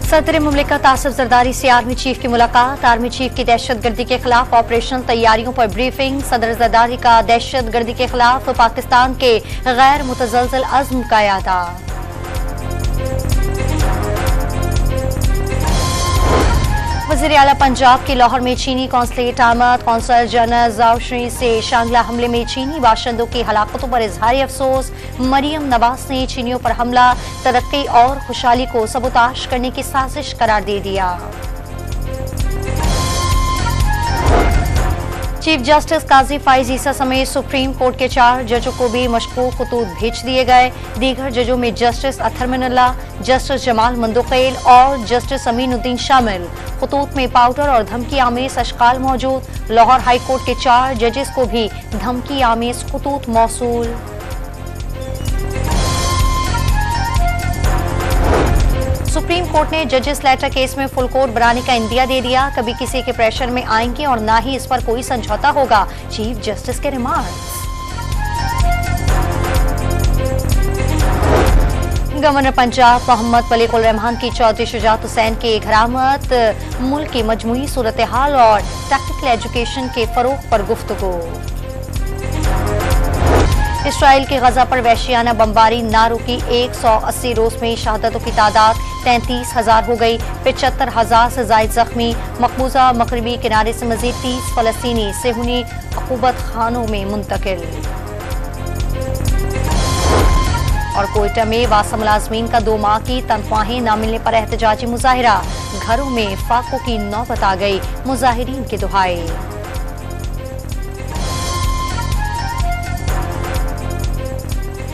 सदर मुमलिकत आसिफ जरदारी से army chief की मुलाकात। आर्मी चीफ की दहशतगर्दी के खिलाफ ऑपरेशन तैयारियों पर ब्रीफिंग। सदर जरदारी का दहशतगर्दी के खिलाफ पाकिस्तान के गैर मुतज़लज़ल अज़्म का इरादा। वज़ीर आला पंजाब की लाहौर में चीनी कौंसलेट आमद। कौंसल जनरल ज़ाओशी से शांगला हमले में चीनी बाशिंदों की हलाकतों पर इजहार अफसोस। मरियम नवाज ने चीनियों पर हमला तरक्की और खुशहाली को सबूताश करने की साजिश करार दे दिया। चीफ जस्टिस काजी फाइज ईसा समेत सुप्रीम कोर्ट के 4 जजों को भी मशकूक खतूत भेज दिए गए। दीगर जजों में जस्टिस अतहर मिनल्ला, जस्टिस जमाल मंदुकैल और जस्टिस अमीनुद्दीन शामिल। खतूत में पाउडर और धमकी आमेज अशकाल मौजूद। लाहौर हाई कोर्ट के 4 जजेस को भी धमकी आमेज खतूत मौसूल। सुप्रीम कोर्ट ने जजेस लेटर केस में फुल कोर्ट बनाने का इंदिया दे दिया। कभी किसी के प्रेशर में आएंगे और ना ही इस पर कोई समझौता होगा, चीफ जस्टिस के रिमार्क्स। गवर्नर पंजाब मोहम्मद मलिकुर रहमान की चौधरी शुजात हुसैन के घरामत। मुल्क की मजमूई सूरत हाल और टेक्निकल एजुकेशन के फरोग पर गुफ्तगू। इसराइल की गजा पर वहशियाना बमबारी ना रुकी। 180 रोज में शहादतों की तादाद 33,000 हो गई। 75,000 से जायद जख्मी। मकबूजा मगरबी किनारे से मजीद 30 फलस्तीनी सेहूनी अकूबत खानों में मुंतकिल। और कोयटा में वासा मुलाजमीन का 2 माह की तनख्वाहें न मिलने पर एहतजाजी मुजाहिरा। घरों में फाकों की नौबत आ गई, मुजाहिरीन की दुहाई।